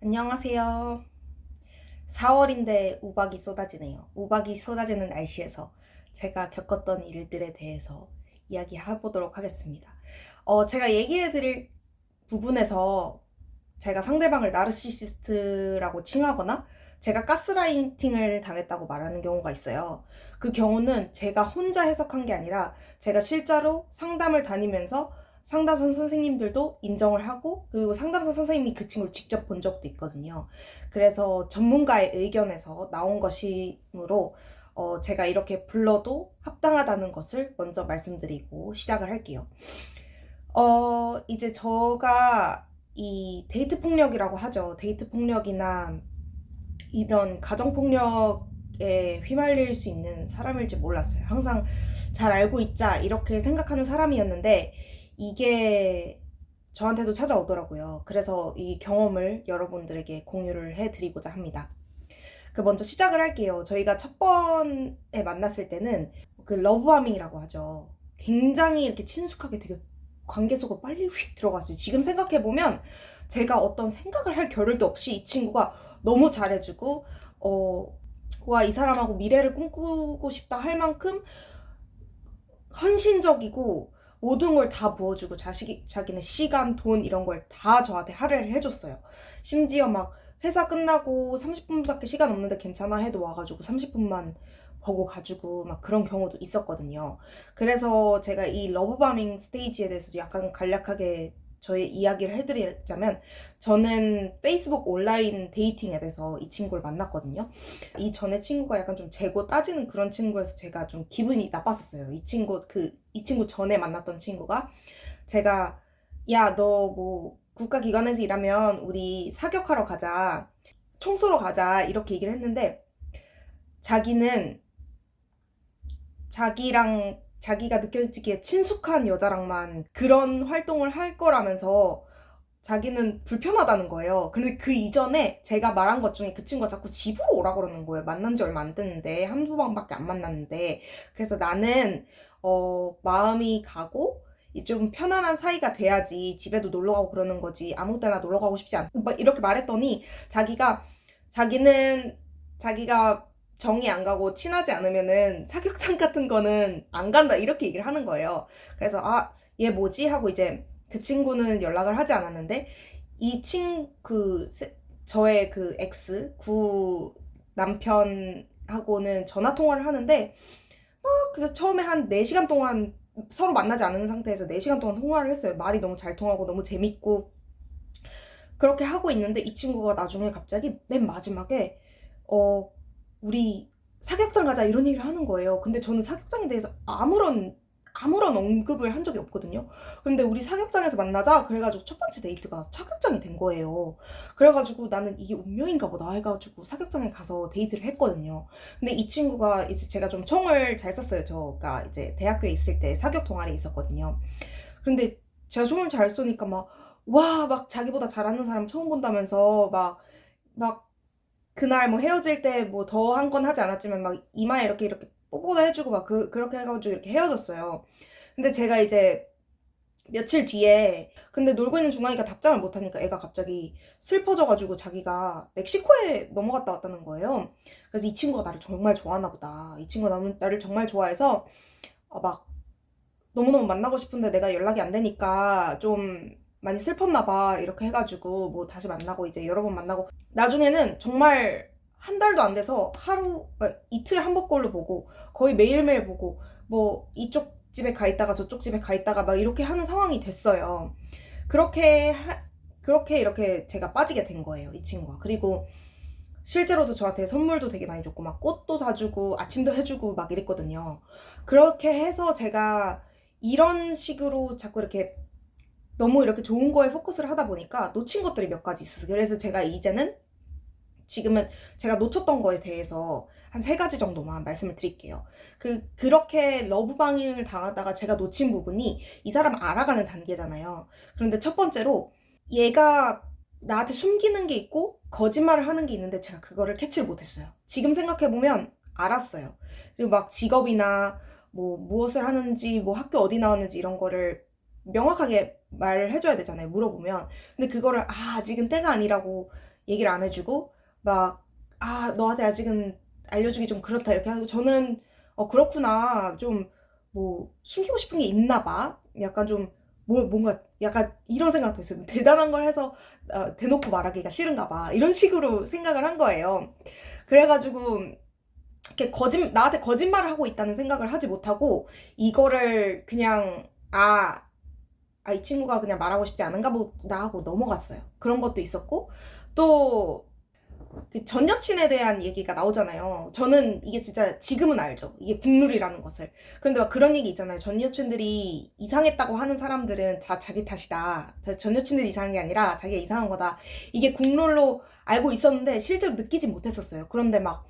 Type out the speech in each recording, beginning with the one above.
안녕하세요. 4월인데 우박이 쏟아지네요. 우박이 쏟아지는 날씨에서 제가 겪었던 일들에 대해서 이야기해보도록 하겠습니다. 제가 얘기해드릴 부분에서 제가 상대방을 나르시시스트라고 칭하거나 제가 가스라이팅을 당했다고 말하는 경우가 있어요. 그 경우는 제가 혼자 해석한 게 아니라 제가 실제로 상담을 다니면서 상담사 선생님들도 인정을 하고, 그리고 상담사 선생님이 그 친구를 직접 본 적도 있거든요. 그래서 전문가의 의견에서 나온 것이므로 제가 이렇게 불러도 합당하다는 것을 먼저 말씀드리고 시작을 할게요. 이제 저가 이 데이트 폭력이라고 하죠. 데이트 폭력이나 이런 가정 폭력에 휘말릴 수 있는 사람일지 몰랐어요. 항상 잘 알고 있자 이렇게 생각하는 사람이었는데 이게 저한테도 찾아오더라고요. 그래서 이 경험을 여러분들에게 공유를 해드리고자 합니다. 먼저 시작을 할게요. 저희가 첫 번에 만났을 때는 그 러브하밍이라고 하죠. 굉장히 이렇게 친숙하게 되게 관계 속으로 빨리 휙 들어갔어요. 지금 생각해보면 제가 어떤 생각을 할 겨를도 없이 이 친구가 너무 잘해주고, 와, 이 사람하고 미래를 꿈꾸고 싶다 할 만큼 헌신적이고 모든 걸 다 부어주고 자기는 시간, 돈 이런 걸 다 저한테 할애를 해줬어요. 심지어 막 회사 끝나고 30분밖에 시간 없는데 괜찮아 해도 와가지고 30분만 보고 가지고 막 그런 경우도 있었거든요. 그래서 제가 이 러브바밍 스테이지에 대해서 약간 간략하게 저의 이야기를 해드리자면, 저는 페이스북 온라인 데이팅 앱에서 이 친구를 만났거든요. 이 전에 친구가 약간 좀 재고 따지는 그런 친구여서 제가 좀 기분이 나빴었어요. 이 친구 전에 만났던 친구가 제가, 야, 너 뭐 국가기관에서 일하면 우리 사격하러 가자, 총 쏘러 가자 이렇게 얘기를 했는데, 자기는 자기가 느껴지기에 친숙한 여자랑만 그런 활동을 할 거라면서 자기는 불편하다는 거예요. 근데 그 이전에 제가 말한 것 중에 그 친구가 자꾸 집으로 오라 그러는 거예요. 만난 지 얼마 안 됐는데, 한두 번밖에 안 만났는데. 그래서 나는 마음이 가고 좀 편안한 사이가 돼야지 집에도 놀러 가고 그러는 거지, 아무 때나 놀러 가고 싶지 않고 막 이렇게 말했더니, 자기는 자기가 정이 안 가고 친하지 않으면은 사격장 같은 거는 안 간다 이렇게 얘기를 하는 거예요. 그래서 얘 뭐지 하고 이제 그 친구는 연락을 하지 않았는데, 저의 그 구 남편하고는 전화 통화를 하는데, 그래서 처음에 한 4시간 동안 서로 만나지 않은 상태에서 4시간 동안 통화를 했어요. 말이 너무 잘 통하고 너무 재밌고 그렇게 하고 있는데, 이 친구가 나중에 갑자기 맨 마지막에 우리 사격장 가자 이런 얘기를 하는 거예요. 근데 저는 사격장에 대해서 아무런 언급을 한 적이 없거든요. 근데 우리 사격장에서 만나자 그래가지고 첫 번째 데이트가 사격장이 된 거예요. 그래가지고 나는 이게 운명인가 보다 해가지고 사격장에 가서 데이트를 했거든요. 근데 이 친구가 이제, 제가 좀 총을 잘 쐈어요. 저가 이제 대학교에 있을 때 사격 동아리에 있었거든요. 근데 제가 총을 잘 쏘니까 막 자기보다 잘하는 사람 처음 본다면서 막 그날 뭐 헤어질 때 뭐 더 한 건 하지 않았지만 막 이마에 이렇게 뽀뽀도 해주고 막 그렇게 해가지고 이렇게 헤어졌어요. 근데 제가 이제 며칠 뒤에, 근데 놀고 있는 중간이니까 답장을 못하니까 애가 갑자기 슬퍼져가지고 자기가 멕시코에 넘어갔다 왔다는 거예요. 그래서 이 친구가 나를 정말 좋아하나 보다. 이 친구가 나를 정말 좋아해서 막 너무너무 만나고 싶은데 내가 연락이 안 되니까 좀 많이 슬펐나 봐 이렇게 해가지고 뭐 다시 만나고 이제 여러 번 만나고, 나중에는 정말 한 달도 안 돼서 이틀에 한 번꼴로 보고 거의 매일매일 보고, 뭐 이쪽 집에 가 있다가 저쪽 집에 가 있다가 막 이렇게 하는 상황이 됐어요. 그렇게 이렇게 제가 빠지게 된 거예요, 이 친구가. 그리고 실제로도 저한테 선물도 되게 많이 줬고 막 꽃도 사주고 아침도 해주고 막 이랬거든요. 그렇게 해서 제가 이런 식으로 자꾸 이렇게 너무 이렇게 좋은 거에 포커스를 하다 보니까 놓친 것들이 몇 가지 있었어요. 그래서 제가 지금은 제가 놓쳤던 거에 대해서 한 3가지 정도만 말씀을 드릴게요. 그렇게 러브방잉을 당하다가 제가 놓친 부분이, 이 사람 알아가는 단계잖아요. 그런데 첫 번째로 얘가 나한테 숨기는 게 있고 거짓말을 하는 게 있는데 제가 그거를 캐치를 못했어요. 지금 생각해보면 알았어요. 그리고 막 직업이나 뭐 무엇을 하는지, 뭐 학교 어디 나왔는지 이런 거를 명확하게 말을 해줘야 되잖아요, 물어보면. 근데 그거를 아직은 때가 아니라고 얘기를 안 해주고 막 너한테 아직은 알려주기 좀 그렇다 이렇게 하고 저는 그렇구나 좀 뭐 숨기고 싶은 게 있나 봐 약간 좀 뭔가 약간 이런 생각도 있어요. 대단한 걸 해서 대놓고 말하기가 싫은가 봐 이런 식으로 생각을 한 거예요. 그래가지고 이렇게 나한테 거짓말을 하고 있다는 생각을 하지 못하고 이거를 그냥 이 친구가 그냥 말하고 싶지 않은가 보다 하고 넘어갔어요. 그런 것도 있었고 또 그 전 여친에 대한 얘기가 나오잖아요. 저는 이게 진짜 지금은 알죠. 이게 국룰이라는 것을. 그런데 막 그런 얘기 있잖아요. 전 여친들이 이상했다고 하는 사람들은 다 자기 탓이다. 전 여친들이 이상한 게 아니라 자기가 이상한 거다. 이게 국룰로 알고 있었는데 실제로 느끼지 못했었어요. 그런데 막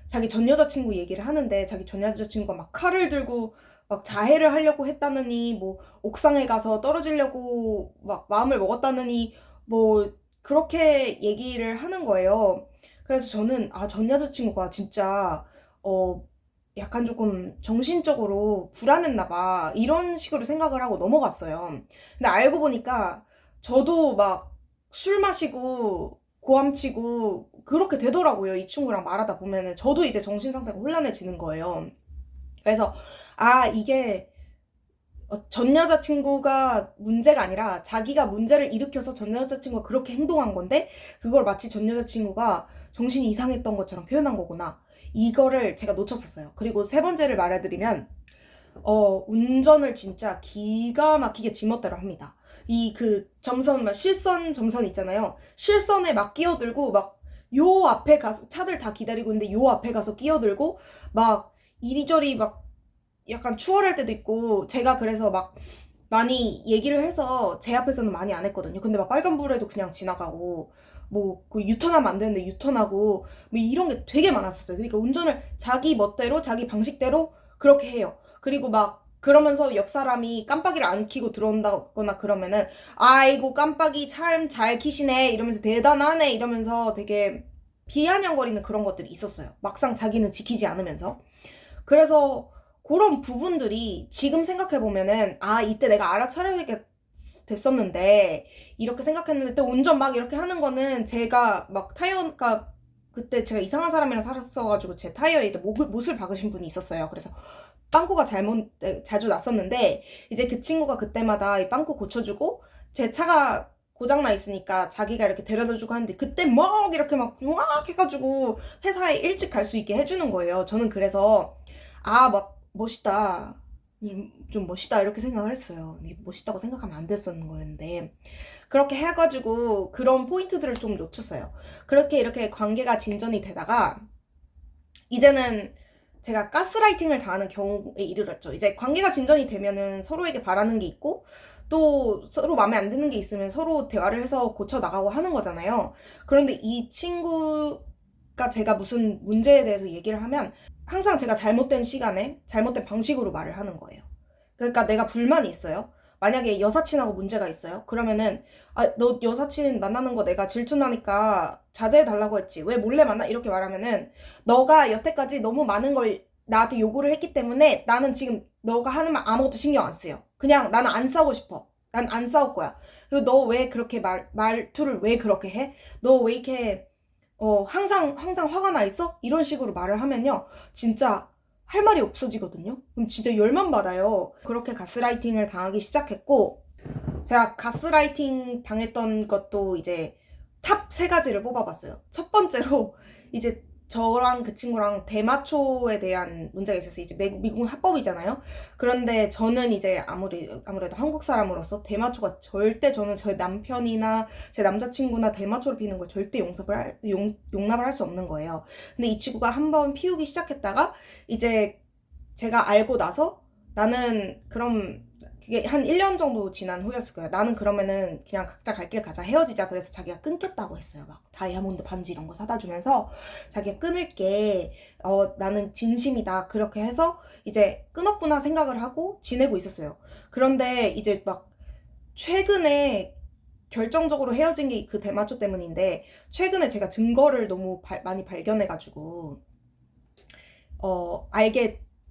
자기 전 여자친구 얘기를 하는데 자기 전 여자친구가 막 칼을 들고 막 자해를 하려고 했다느니 뭐 옥상에 가서 떨어지려고 막 마음을 먹었다느니 뭐 그렇게 얘기를 하는 거예요. 그래서 저는 전 여자친구가 진짜 약간 조금 정신적으로 불안했나 봐 이런 식으로 생각을 하고 넘어갔어요. 근데 알고 보니까 저도 막 술 마시고 고함치고 그렇게 되더라고요. 이 친구랑 말하다 보면은 저도 이제 정신 상태가 혼란해지는 거예요. 그래서 이게 전 여자친구가 문제가 아니라 자기가 문제를 일으켜서 전 여자친구가 그렇게 행동한 건데 그걸 마치 전 여자친구가 정신이 이상했던 것처럼 표현한 거구나. 이거를 제가 놓쳤었어요. 그리고 세 번째를 말해드리면 운전을 진짜 기가 막히게 지멋대로 합니다. 점선, 실선 점선 있잖아요. 실선에 막 끼어들고 요 앞에 가서 차들 다 기다리고 있는데 요 앞에 가서 끼어들고 막 이리저리 막 약간 추월할 때도 있고 제가 그래서 막 많이 얘기를 해서 제 앞에서는 많이 안 했거든요. 근데 막 빨간불에도 그냥 지나가고 그 유턴하면 안 되는데 유턴하고 뭐 이런 게 되게 많았었어요. 그러니까 운전을 자기 멋대로 자기 방식대로 그렇게 해요. 그리고 막 그러면서 옆 사람이 깜빡이를 안 켜고 들어온다거나 그러면은 아이고 깜빡이 참 잘 켜시네 이러면서 대단하네 이러면서 되게 비아냥거리는 그런 것들이 있었어요. 막상 자기는 지키지 않으면서. 그래서 그런 부분들이 지금 생각해보면은 이때 내가 알아차려야겠 됐었는데 이렇게 생각했는데 또 운전 막 이렇게 하는 거는 제가 막 타이어가 그때 제가 이상한 사람이랑 살았어가지고 제 타이어에 못을 박으신 분이 있었어요. 그래서 빵꾸가 자주 났었는데 이제 그 친구가 그때마다 이 빵꾸 고쳐주고 제 차가 고장나 있으니까 자기가 이렇게 데려다주고 하는데 그때 막 이렇게 막 해가지고 회사에 일찍 갈 수 있게 해주는 거예요. 저는 그래서 막 멋있다. 좀 멋있다 이렇게 생각을 했어요. 멋있다고 생각하면 안 됐었는 거였는데 그렇게 해가지고 그런 포인트들을 좀 놓쳤어요. 그렇게 이렇게 관계가 진전이 되다가 이제는 제가 가스라이팅을 당하는 경우에 이르렀죠. 이제 관계가 진전이 되면은 서로에게 바라는 게 있고 또 서로 마음에 안 드는 게 있으면 서로 대화를 해서 고쳐 나가고 하는 거잖아요. 그런데 이 친구가 제가 무슨 문제에 대해서 얘기를 하면 항상 제가 잘못된 시간에 잘못된 방식으로 말을 하는 거예요. 그러니까 내가 불만이 있어요. 만약에 여사친하고 문제가 있어요. 그러면은 너 여사친 만나는 거 내가 질투나니까 자제해달라고 했지. 왜 몰래 만나? 이렇게 말하면은 너가 여태까지 너무 많은 걸 나한테 요구를 했기 때문에 나는 지금 너가 하는 말 아무것도 신경 안 써요. 그냥 나는 안 싸우고 싶어. 난 안 싸울 거야. 그리고 너 왜 그렇게 말투를 왜 그렇게 해? 너 왜 이렇게 항상 화가 나 있어? 이런 식으로 말을 하면요. 진짜 할 말이 없어지거든요. 그럼 진짜 열만 받아요. 그렇게 가스라이팅을 당하기 시작했고, 제가 가스라이팅 당했던 것도 이제 탑 3가지를 뽑아봤어요. 첫 번째로 이제 저랑 그 친구랑 대마초에 대한 문제가 있었어요. 이제 미국은 합법이잖아요. 그런데 저는 이제 아무래도 한국 사람으로서 대마초가 절대 저는 저희 남편이나 제 남자친구나 대마초를 피우는 걸 절대 용납을 할 수 없는 거예요. 근데 이 친구가 한번 피우기 시작했다가 이제 제가 알고 나서 나는 그럼 그게 한 1년 정도 지난 후였을 거예요. 나는 그러면은 그냥 각자 갈 길 가자 헤어지자. 그래서 자기가 끊겠다고 했어요. 막 다이아몬드 반지 이런 거 사다 주면서 자기가 끊을게. 나는 진심이다. 그렇게 해서 이제 끊었구나 생각을 하고 지내고 있었어요. 그런데 이제 막 최근에 결정적으로 헤어진 게 그 대마초 때문인데 최근에 제가 증거를 너무 많이 발견해가지고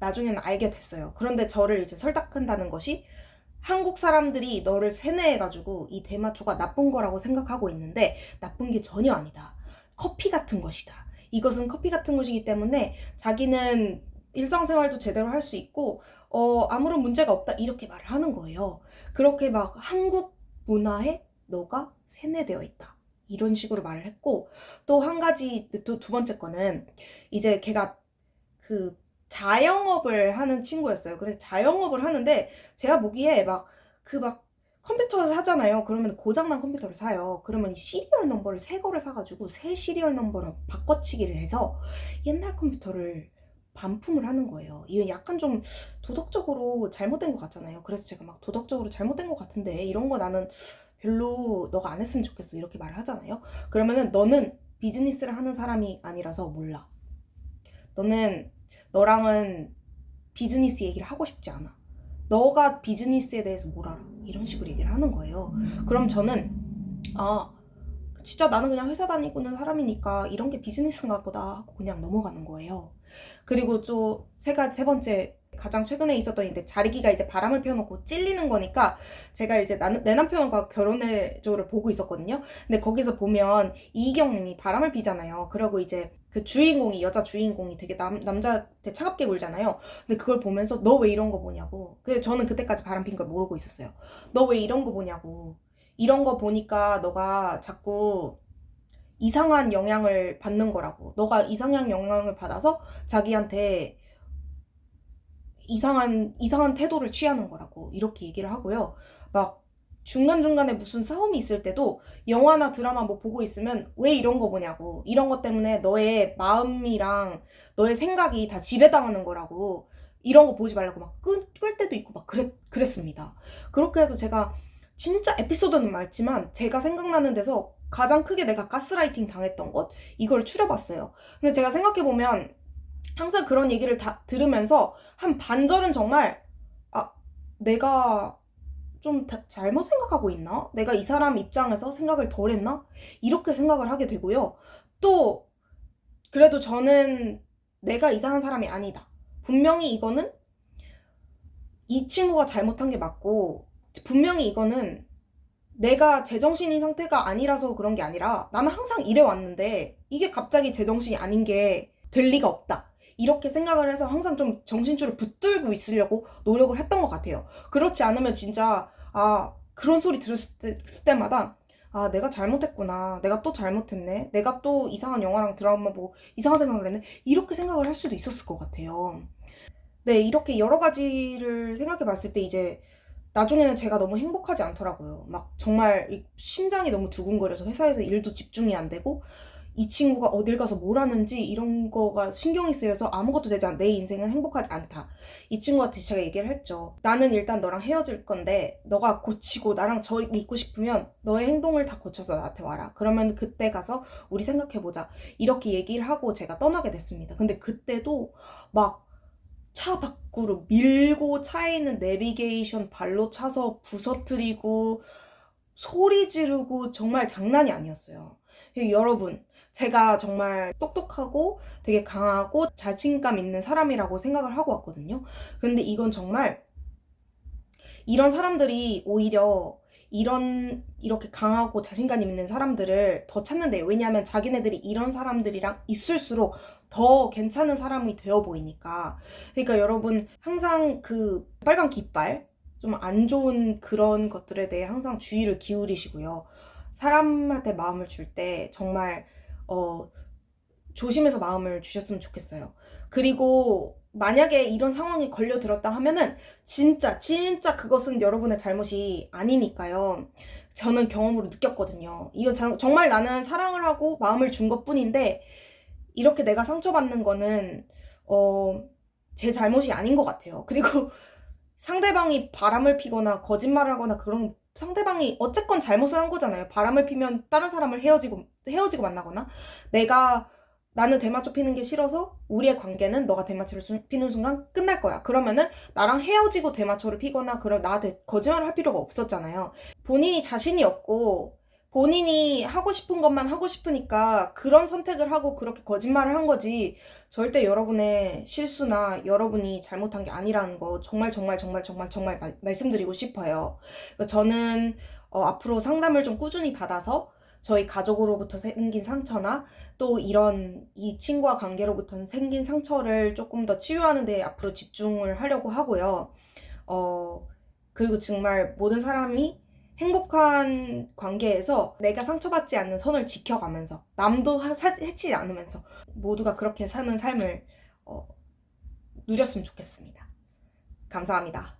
나중에는 알게 됐어요. 그런데 저를 이제 설득한다는 것이 한국 사람들이 너를 세뇌해가지고 이 대마초가 나쁜 거라고 생각하고 있는데 나쁜 게 전혀 아니다. 커피 같은 것이다. 이것은 커피 같은 것이기 때문에 자기는 일상생활도 제대로 할 수 있고 아무런 문제가 없다 이렇게 말을 하는 거예요. 그렇게 막 한국 문화에 너가 세뇌되어 있다. 이런 식으로 말을 했고 또 한 가지 두 번째 거는 이제 걔가 그 자영업을 하는 친구였어요. 그래서 자영업을 하는데 제가 보기에 막 컴퓨터를 사잖아요. 그러면 고장난 컴퓨터를 사요. 그러면 이 시리얼 넘버를 새 거를 사가지고 새 시리얼 넘버로 바꿔치기를 해서 옛날 컴퓨터를 반품을 하는 거예요. 이건 약간 좀 도덕적으로 잘못된 것 같잖아요. 그래서 제가 막 도덕적으로 잘못된 것 같은데 이런 거 나는 별로 너가 안 했으면 좋겠어 이렇게 말을 하잖아요. 그러면은 너는 비즈니스를 하는 사람이 아니라서 몰라. 너랑은 비즈니스 얘기를 하고 싶지 않아. 너가 비즈니스에 대해서 뭘 알아? 이런 식으로 얘기를 하는 거예요. 그럼 저는 진짜 나는 그냥 회사 다니고는 사람이니까 이런 게 비즈니스인가 보다 하고 그냥 넘어가는 거예요. 그리고 또 세 번째 가장 최근에 있었던 일인데 자리기가 이제 바람을 피워놓고 찔리는 거니까 제가 이제 내 남편과 결혼해줘를 보고 있었거든요. 근데 거기서 보면 이희경님이 바람을 피잖아요. 그리고 이제 그 주인공이 여자 주인공이 되게 남자한테 차갑게 굴잖아요. 근데 그걸 보면서 너 왜 이런 거 보냐고. 근데 저는 그때까지 바람 핀 걸 모르고 있었어요. 너 왜 이런 거 보냐고. 이런 거 보니까 너가 자꾸 이상한 영향을 받는 거라고. 너가 이상한 영향을 받아서 자기한테 이상한 태도를 취하는 거라고. 이렇게 얘기를 하고요. 막 중간중간에 무슨 싸움이 있을 때도 영화나 드라마 뭐 보고 있으면 왜 이런 거 보냐고. 이런 것 때문에 너의 마음이랑 너의 생각이 다 지배당하는 거라고. 이런 거 보지 말라고 막 끌 때도 있고 막 그랬습니다. 그렇게 해서 제가 진짜 에피소드는 많지만 제가 생각나는 데서 가장 크게 내가 가스라이팅 당했던 것 이걸 추려봤어요. 근데 제가 생각해보면 항상 그런 얘기를 다 들으면서 한 반절은 정말 내가 좀 잘못 생각하고 있나? 내가 이 사람 입장에서 생각을 덜 했나? 이렇게 생각을 하게 되고요. 또 그래도 저는 내가 이상한 사람이 아니다. 분명히 이거는 이 친구가 잘못한 게 맞고 분명히 이거는 내가 제정신인 상태가 아니라서 그런 게 아니라 나는 항상 이래 왔는데 이게 갑자기 제정신이 아닌 게 될 리가 없다. 이렇게 생각을 해서 항상 좀 정신줄을 붙들고 있으려고 노력을 했던 것 같아요. 그렇지 않으면 진짜 그런 소리 들었을 때마다 내가 잘못했구나. 내가 또 잘못했네. 내가 또 이상한 영화랑 드라마 보고 이상한 생각을 했네. 이렇게 생각을 할 수도 있었을 것 같아요. 네, 이렇게 여러 가지를 생각해 봤을 때 이제 나중에는 제가 너무 행복하지 않더라고요. 막 정말 심장이 너무 두근거려서 회사에서 일도 집중이 안 되고 이 친구가 어딜 가서 뭘 하는지 이런 거가 신경이 쓰여서 아무것도 되지 않아. 내 인생은 행복하지 않다. 이 친구한테 제가 얘기를 했죠. 나는 일단 너랑 헤어질 건데 너가 고치고 나랑 저 있고 싶으면 너의 행동을 다 고쳐서 나한테 와라. 그러면 그때 가서 우리 생각해보자. 이렇게 얘기를 하고 제가 떠나게 됐습니다. 근데 그때도 막 차 밖으로 밀고 차에 있는 내비게이션 발로 차서 부서뜨리고 소리 지르고 정말 장난이 아니었어요. 여러분, 제가 정말 똑똑하고 되게 강하고 자신감 있는 사람이라고 생각을 하고 왔거든요. 근데 이건 정말 이런 사람들이 오히려 이렇게 강하고 자신감 있는 사람들을 더 찾는데요. 왜냐하면 자기네들이 이런 사람들이랑 있을수록 더 괜찮은 사람이 되어 보이니까. 그러니까 여러분 항상 그 빨간 깃발 좀 안 좋은 그런 것들에 대해 항상 주의를 기울이시고요. 사람한테 마음을 줄 때 정말 조심해서 마음을 주셨으면 좋겠어요. 그리고 만약에 이런 상황에 걸려들었다 하면은 진짜 그것은 여러분의 잘못이 아니니까요. 저는 경험으로 느꼈거든요. 이건 정말 나는 사랑을 하고 마음을 준 것뿐인데 이렇게 내가 상처받는 거는 제 잘못이 아닌 것 같아요. 그리고 상대방이 바람을 피거나 거짓말을 하거나 그런 상대방이 어쨌건 잘못을 한 거잖아요. 바람을 피면 다른 사람을 헤어지고 만나거나 나는 대마초 피는 게 싫어서 우리의 관계는 너가 대마초를 피는 순간 끝날 거야. 그러면은 나랑 헤어지고 대마초를 피거나 그럼 나한테 거짓말을 할 필요가 없었잖아요. 본인이 자신이 없고 본인이 하고 싶은 것만 하고 싶으니까 그런 선택을 하고 그렇게 거짓말을 한 거지, 절대 여러분의 실수나 여러분이 잘못한 게 아니라는 거 정말 정말 정말 정말 정말 말씀드리고 싶어요. 저는 앞으로 상담을 좀 꾸준히 받아서 저희 가족으로부터 생긴 상처나 또 이런 이 친구와 관계로부터 생긴 상처를 조금 더 치유하는 데 앞으로 집중을 하려고 하고요. 그리고 정말 모든 사람이 행복한 관계에서 내가 상처받지 않는 선을 지켜가면서 남도 해치지 않으면서 모두가 그렇게 사는 삶을 누렸으면 좋겠습니다. 감사합니다.